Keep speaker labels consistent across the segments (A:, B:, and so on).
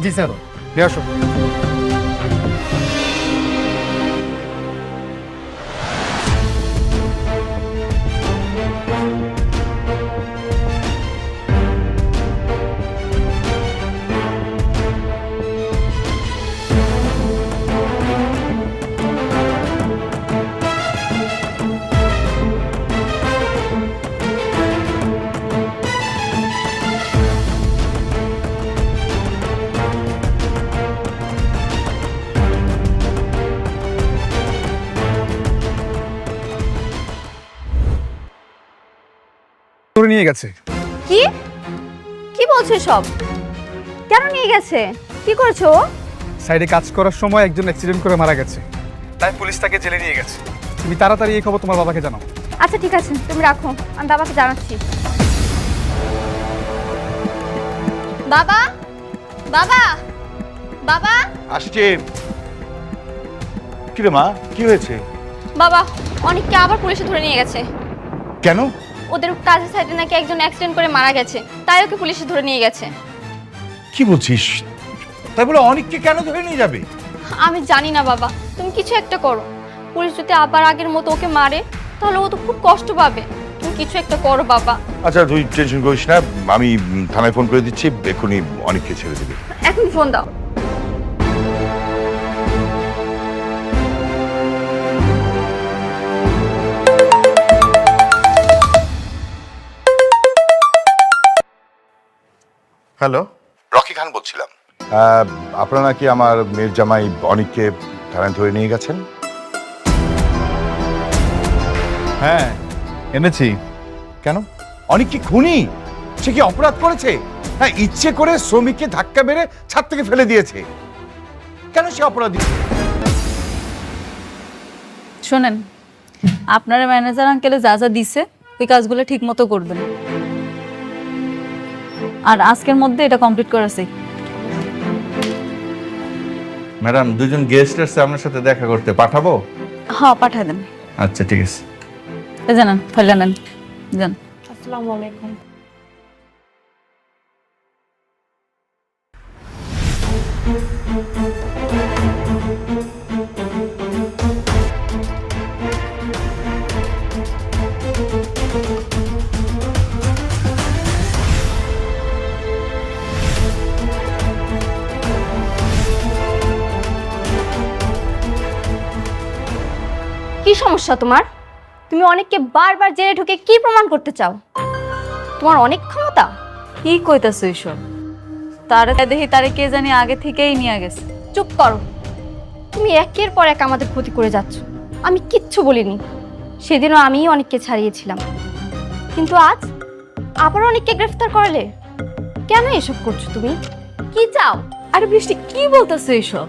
A: জি sir.
B: নিয়ে আসো।
A: ধরে নিয়ে গেছে।
C: কি কি বলছে সব? কেন নিয়ে গেছে? কি করেছো ও?
A: সাইডে কাজ করার সময় একজন অ্যাক্সিডেন্ট করে মারা গেছে, তাই পুলিশ তাকে জেলে নিয়ে গেছে। তুমি তাড়াতাড়ি এই খবর তোমার বাবাকে জানাও।
C: আচ্ছা ঠিক আছে, তুমি রাখো, আমি বাবাকে জানাচ্ছি। বাবা, বাবা, বাবা,
B: আসছে। কি রে মা, কি হয়েছে?
C: বাবা, অনেককে আবার পুলিশে ধরে নিয়ে গেছে।
B: কেন?
C: ওদের কাজের সাইডে নাকি একজন অ্যাক্সিডেন্ট করে মারা গেছে, তাই ওকে পুলিশে ধরে নিয়ে গেছে।
B: কি বলছিস? তাই বলে অনেককে কেন ধরে নিয়ে যাবে?
C: আমি জানি না বাবা, তুমি কিছু একটা করো। পুলিশ যদি আবার আগের মতো ওকে মারে তাহলে ও তো খুব কষ্ট পাবে। তুমি কিছু একটা করো বাবা।
B: আচ্ছা তুই টেনশন করিস না, আমি থানায় ফোন করে দিচ্ছি, এক্ষুনি অনেককে ছেড়ে দেবে।
C: এখন ফোন দাও।
B: হ্যালো, রকি খান বলছিলাম। আপনারা নাকি আমার মেয়ের জামাই অনেককে থানায় ধরে নিয়ে গেছেন?
A: হ্যাঁ, এনেছি।
B: কেন? অনেক কি খুনি? সে কি অপরাধ করেছে? হ্যাঁ, ইচ্ছে করে শ্রমিককে ধাক্কা মেরে ছাদ থেকে ফেলে দিয়েছে। কেন সে অপরাধী?
D: শোনেন, আপনার ম্যানেজার আঙ্কেলে যা যা দিছে ওই কাজগুলো ঠিক মতো করবেন, আর আজকের মধ্যে এটা কমপ্লিট করেছে।
E: ম্যাডাম, দুজন গেস্ট আসছে আপনার সাথে দেখা করতে, পাঠাবো?
D: হ্যাঁ, পাঠায় দেন।
E: আচ্ছা ঠিক আছে।
D: জানান, ফাইলে নেন, যান।
C: আসসালামু আলাইকুম। কি সমস্যা তোমার? তুমি অনেককে বারবার জেলে ঢুকে কি প্রমাণ করতে চাও? তোমার অনেক ক্ষমতা।
D: কি কইতাছো এইসব? তারে দেখি তারে কে জানি আগে থেকেই নিয়ে গেছে।
C: চুপ করো। তুমি একের পর এক আমাদের ক্ষতি করে যাচ্ছ। আমি কিচ্ছু বলিনি। সেদিনও আমিই অনেককে ছাড়িয়েছিলাম, কিন্তু আজ আবার অনেককে গ্রেফতার করলে। কেন এসব করছো তুমি? কি চাও?
D: আরে বৃষ্টি, কি বলতেছো এইসব?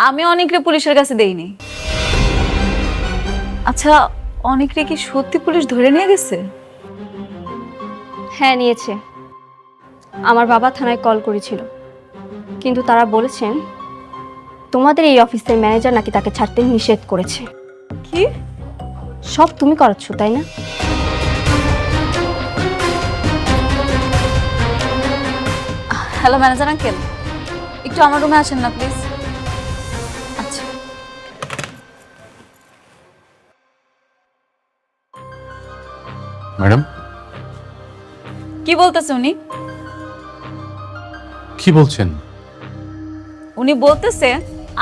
D: আমি অনেকরে পুলিশের কাছে দেইনি। আচ্ছা, অনেকরে কি সত্যি পুলিশ ধরে নিয়ে গেছে?
C: হ্যাঁ, নিয়েছে। আমার বাবা থানায় কল করেছিল, কিন্তু তারা বলেছেন তোমাদের এই অফিসের ম্যানেজার নাকি তাকে ছাড়তে নিষেধ করেছে।
D: কি?
C: সব তুমি করাচ্ছ, তাই না?
D: হ্যালো ম্যানেজার আঙ্কেল, একটু আমার রুমে আসেন না প্লিজ। আচ্ছা।
E: ম্যাডাম,
D: কি বলতেছে উনি?
E: কি বলছেন?
D: উনি বলতেছে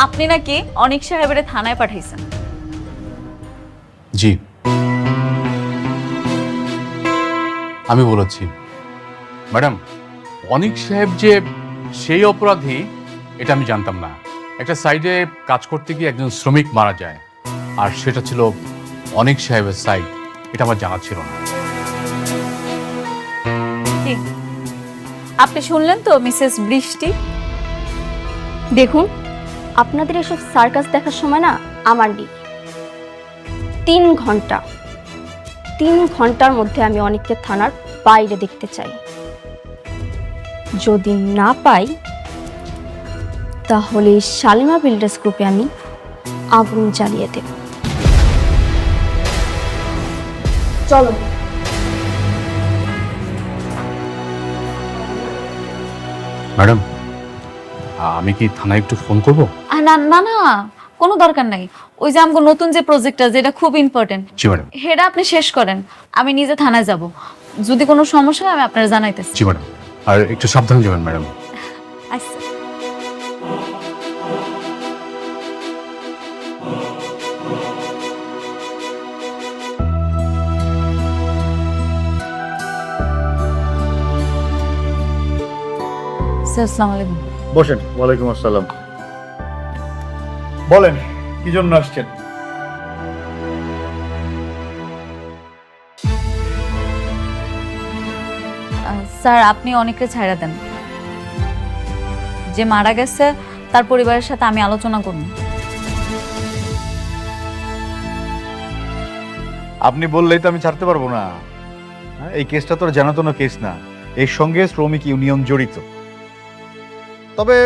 D: আপনি নাকি অনিক সাহেবের থানায় পাঠাইছেন।
E: জি, আমি বলেছি। ম্যাডাম, অনিক সাহেব যে সেই অপরাধী এটা আমি জানতাম না। একটা সাইডে কাজ করতে গিয়ে একজন শ্রমিক মারা যায়, আর সেটা ছিল অনিক সাহেবের সাইড, এটা আমার জানা ছিল না।
D: কি আপনি শুনলেন তো মিসেস বৃষ্টি?
C: দেখুন, আপনাদের এসব সার্কাস দেখার সময় না আমার নেই। 3 ঘন্টার মধ্যে আমি অনেককে থানার বাইরে দেখতে চাই। যদি না পাই তাহলে শালিমা বিল্ডার্স গ্রুপে আমি আগুন জ্বালিয়ে দেব। চলো।
E: ম্যাডাম, আমি কি থানায় একটু ফোন করব?
D: না না না, কোনো দরকার নাই। ওই যে আমাকে নতুন যে প্রজেক্টটা, যেটা খুব ইম্পর্টেন্ট,
E: জি ম্যাডাম।
D: সেটা আপনি শেষ করেন, আমি নিজে থানায় যাব। যদি কোনো সমস্যা হয় আমি আপনারা জানাইতেছি।
E: জি ম্যাডাম। আর একটু সাবধানে যাবেন ম্যাডাম।
D: আচ্ছা। স্যার, আসসালামু আলাইকুম।
F: বসেন। ওয়ালাইকুম আসসালাম। বলেন কি জন্য আসছেন?
D: স্যার, আপনি অনেককে ছাইড়া দেন। যে মারা গেছে তার পরিবারের সাথে আমি আলোচনা করব।
F: আপনি বললেই তো আমি ছাড়তে পারবো না। হ্যাঁ, এই কেসটা তো জানাতনো কেস না, এর সঙ্গে শ্রমিক ইউনিয়ন জড়িত। তবে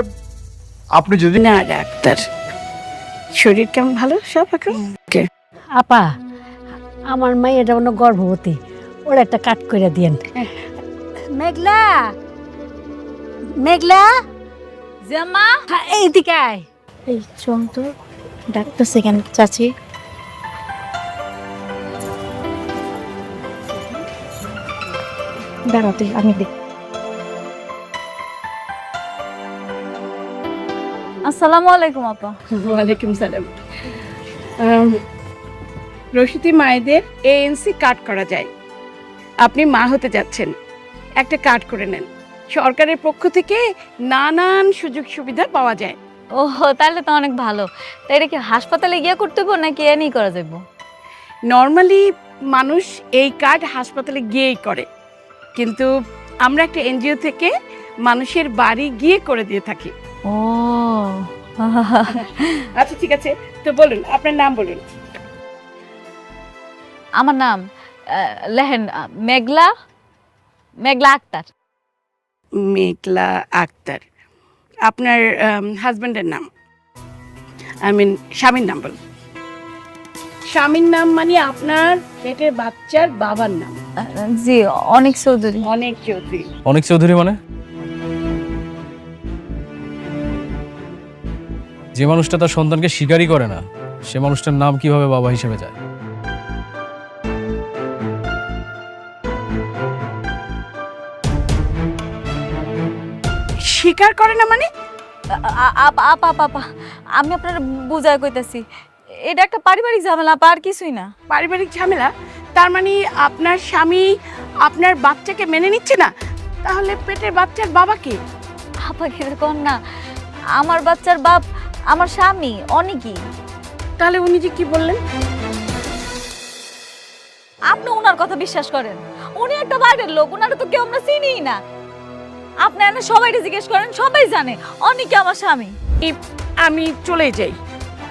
F: আপনি যদি
G: না ডাক্তার, শরীর কেমন ভালো সব এখন?
H: আপা, আমার মাইয়াটা অন্য গর্ভবতী, ওর একটা কাট করে দিয়েন। মেঘলা, মেঘলা,
D: জামা,
H: হ্যাঁ, এইদিকে আয়।
G: এই চল তো, ডাক্তার সেকেন্ড চাচি। দাঁড়াতে আমি দেখ।
D: আসসালামু আলাইকুম আপা।
G: ওয়ালাইকুম সালাম। রশিদি মায়েদের এএনসি কার্ড করা যায়। আপনি মা হতে যাচ্ছেন, একটা কার্ড করে নেন। সরকারের পক্ষ থেকে নানান সুযোগ সুবিধা পাওয়া যায়।
D: ও, তাহলে তো অনেক ভালো। তাই এটা কি হাসপাতালে গিয়ে করতে হবে নাকি এনি করা যাবে?
G: নর্মালি মানুষ এই কার্ড হাসপাতালে গিয়েই করে, কিন্তু আমরা একটা এনজিও থেকে মানুষের বাড়ি গিয়ে করে দিয়ে থাকি।
D: ও,
G: আচ্ছা ঠিক আছে, তো বলুন আপনার নাম বলুন।
D: আমার নাম লেহেন মেঘলা, মেঘলা আক্তার।
G: মেঘলা আক্তার। আপনার হাজব্যান্ডের নাম, আই মিন স্বামীর নাম বলুন। স্বামীর নাম মানে আপনার পেটের বাচ্চার বাবার নাম?
D: জি, অনেক চৌধুরী।
G: অনেক চৌধুরী।
I: অনেক চৌধুরী মানে? যে মানুষটা তার সন্তানকে স্বীকারই করে না, সে মানুষটার নাম কিভাবে বাবা হিসেবে যায়?
G: স্বীকার করে না মানে?
D: আপা, আমি আপনার বুঝায় কইতাছি, এটা একটা পারিবারিক ঝামেলা, আপা, আর কিছুই না।
G: পারিবারিক ঝামেলা? তার মানে আপনার স্বামী আপনার বাচ্চাকে মেনে নিচ্ছে না? তাহলে পেটের বাচ্চার বাবা কে?
D: আপা, কিরকম না, আমার বাচ্চার বাপ আমার স্বামী অনেকই।
G: তাহলে উনি যে কি বললেন?
D: আপনি ওনার কথা বিশ্বাস করেন? উনি একটা বাইরের লোক, ওনারা তো কেউ আমরা চিনিই না। আপনি এনে সবাই জিজ্ঞেস করেন, সবাই জানে অনেকে আমার স্বামী।
G: আমি চলে যাই,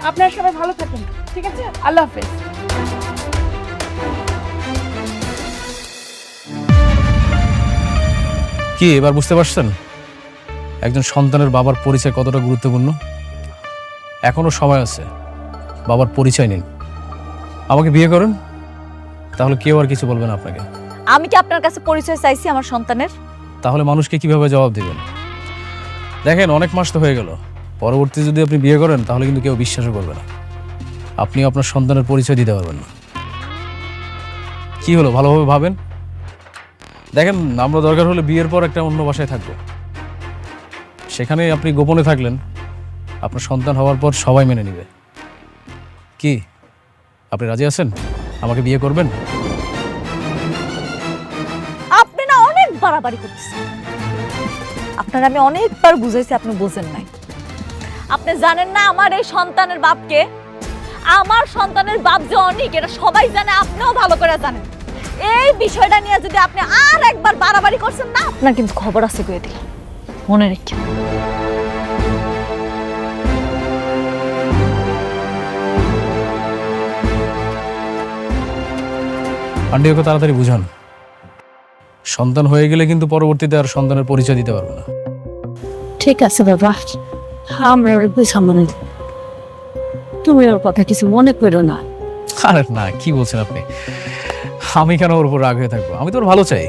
G: আপনারা সবাই ভালো থাকুন, ঠিক আছে? আল্লাহ হাফেজ।
I: কি এবার বুঝতে পারছেন একজন সন্তানের বাবার পরিচয় কতটা গুরুত্বপূর্ণ? এখনো সময় আছে, বাবার পরিচয় নিন, আমাকে বিয়ে করুন, তাহলে কেউ আর কিছু বলবে না আপনাকে।
D: আমি কি আপনার কাছে পরিচয় চাইছি আমার সন্তানের?
I: তাহলে মানুষকে কিভাবে জবাব দিবেন? দেখেন, অনেক মাস তো হয়ে গেল, পরবর্তী যদি আপনি বিয়ে করেন তাহলে কিন্তু কেউ বিশ্বাসও করবে না, আপনি আপনার সন্তানের পরিচয় দিতে পারবেন না। কি হলো, ভালোভাবে ভাবেন। দেখেন, আমরা দরকার হলে বিয়ের পর একটা অন্য বাসায় থাকবো, সেখানে আপনি গোপনে থাকলেন, আপনার সন্তান হওয়ার পর সবাই মেনে নেবে। কি আপনি রাজি আছেন? আমাকে বিয়ে করবেন?
D: আপনি না অনেক বাড়াবাড়ি করতেছেন। আপনার আমি অনেকবার বুঝাইছি, আপনি বোঝেন নাই। আপনি জানেন না আমার এই সন্তানের বাপকে? আমার সন্তানের বাপ যে অনেক, এটা সবাই জানে, আপনিও ভালো করে জানেন। এই বিষয়টা নিয়ে যদি আপনি আর একবার বাড়াবাড়ি করছেন না, আপনার কিন্তু খবর আছে কয়ে দিলাম, মনে রেখে।
I: আন্টি, ওকে তাড়াতাড়ি বুঝান, সন্তান হয়ে গেলে কিন্তু পরবর্তীতে আর সন্তানের পরিচয় দিতে পারবো না।
H: ঠিক আছে বাবা, আমরা ওর বুঝাবো না। তুমি ওর কথা কিছু মনে করো না।
I: আরে না, কি বলছেন আপনি? আমি কেন ওর উপর রাগ হয়ে থাকবো? আমি তো ওর ভালো চাই।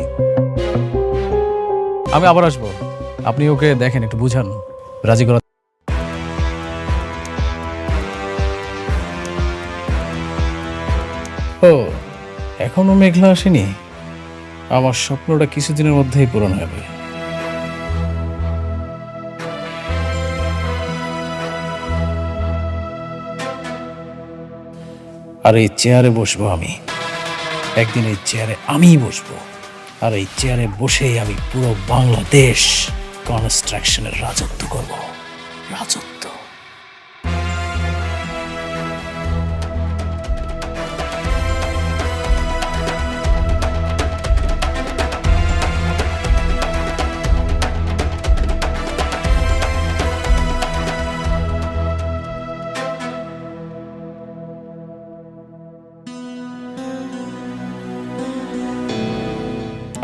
I: আমি আবার আসবো, আপনি ওকে দেখেন, একটু বুঝান, রাজি করা। ও এখনো মেঘলা আসেনি? আমার স্বপ্নটা কিছুদিনের মধ্যেই পূরণ হবে। আর এই চেয়ারে বসবো আমি, একদিন এই চেয়ারে আমিই বসবো, আর এই চেয়ারে বসেই আমি পুরো বাংলাদেশ কনস্ট্রাকশনের রাজত্ব করব। রাজত্ব।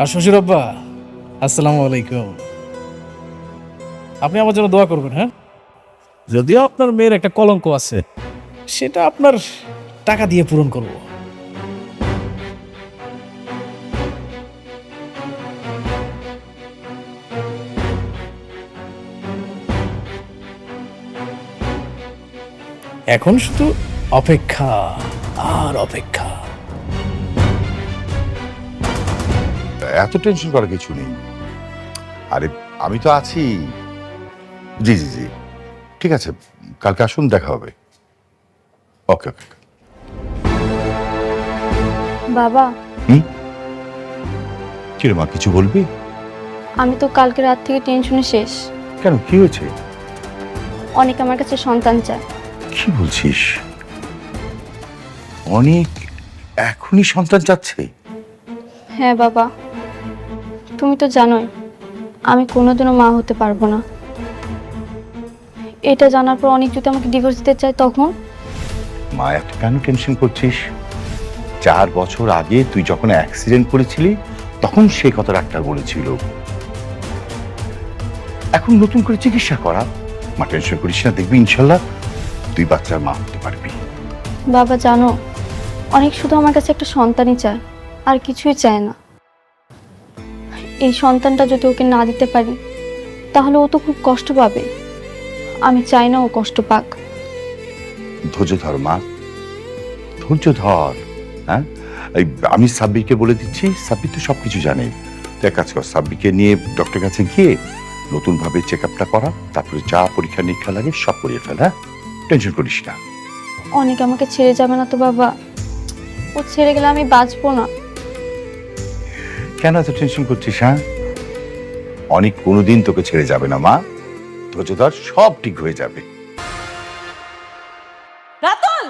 I: আর শ্বশুর আব্বা, আসসালামু আলাইকুম। আপনি আমার জন্য দোয়া করবেন, হ্যাঁ? যদিও আপনার মেয়ের একটা কলঙ্ক আছে, সেটা আপনার টাকা দিয়ে পূরণ করব। এখন শুধু অপেক্ষা আর অপেক্ষা।
B: এত টেনশন করার কিছু নেই। আরে আমি তো আছি। জি জি জি, ঠিক আছে, কালকে আসুন, দেখা হবে। ওকে ওকে।
C: বাবা,
B: কি রে মা, কিছু বলবি?
C: আমি তো কালকে রাত থেকে টেনশনে শেষ।
B: কেন, কি হয়েছে?
C: অনেক আমার কাছে সন্তান চায়।
B: কি বলছিস? অনেক এখনই সন্তান চাচ্ছে?
C: হ্যাঁ বাবা, তুমি তো জানোই আমি কোনোদিনও মা হতে পারবো না। এটা জানার পর অনেক যদি আমাকে ডিভোর্স দিতে চায় তখন?
B: মা, এত কেন টেনশন করছিস? 4 বছর আগে তুই যখন অ্যাক্সিডেন্ট করেছিলি তখন সে কথা ডাক্তার বলেছিল। এখন নতুন করে চিকিৎসা করা। মা, টেনশন করিস না, দেখবি ইনশাল্লাহ তুই বাচ্চার মা হতে পারবি।
C: বাবা জানো, অনেক শুধু আমার কাছে একটা সন্তানই চায়, আর কিছুই চায় না। এই সন্তানটা যদি ওকে না দিতে পারি তাহলে ও তো খুব কষ্ট পাবে। আমি চাই না ও কষ্ট পাক।
B: ধৈর্য ধর মা, ধৈর্য ধর। হ্যাঁ, আমি সাব্বিরকে বলে দিচ্ছি, সাব্বির তো সবকিছু জানে। তো এক কাজ কর, সাব্বিরকে নিয়ে ডক্টরের কাছে গিয়ে নতুন ভাবে চেক আপটা করা, তারপরে যা পরীক্ষা নিরীক্ষা লাগে সব করিয়ে ফেল। হ্যাঁ, টেনশন করিস না।
C: অনেক আমাকে ছেড়ে যাবে না তো বাবা? ও ছেড়ে গেলে আমি বাঁচবো না।
B: কেন এত টেনশন করছিস? হ্যাঁ, অনেক কোনোদিন তোকে ছেড়ে যাবে না মা, ধৈর্য ধর, সব ঠিক হয়ে যাবে।
D: রাতুল,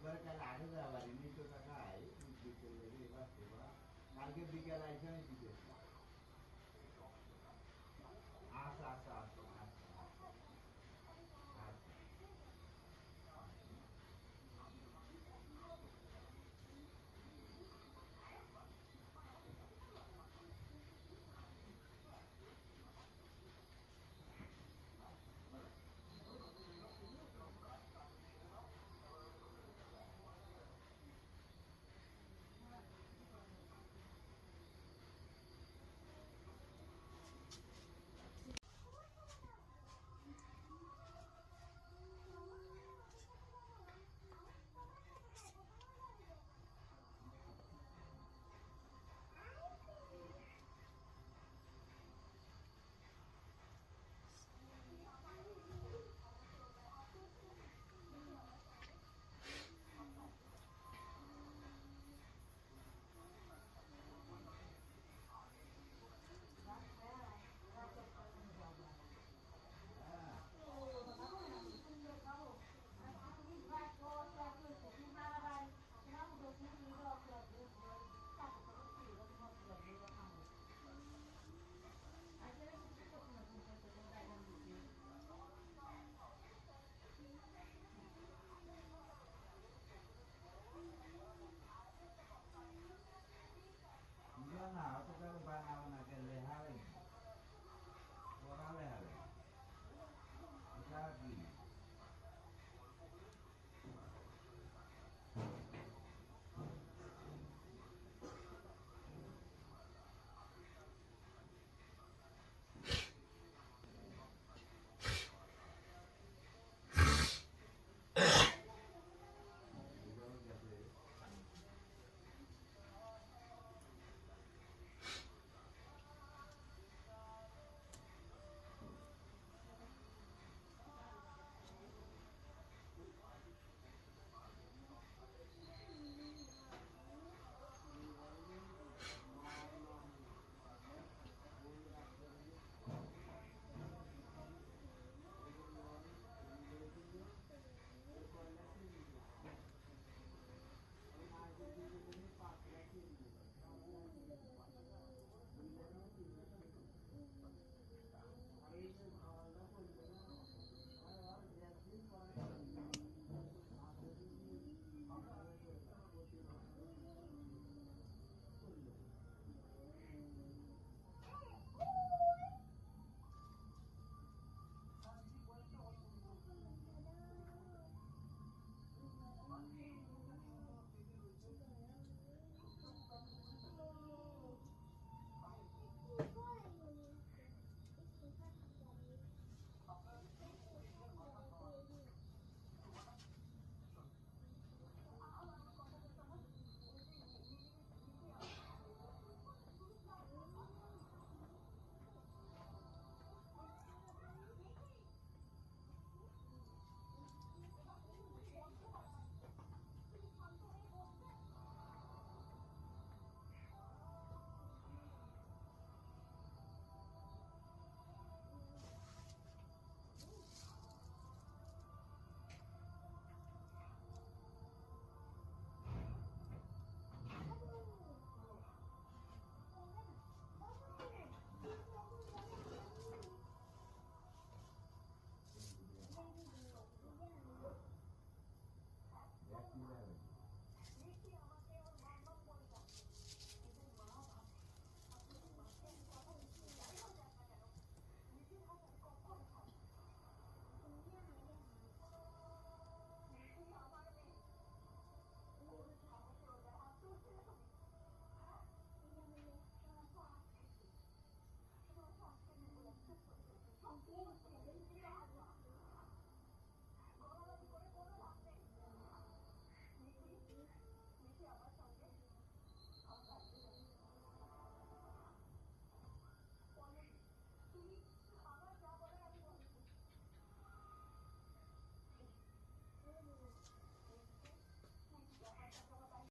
J: কাল 8,000 বাড়ি নিচো টাকায় বিক্রি করলে এবার কালকে বিকেল আইসা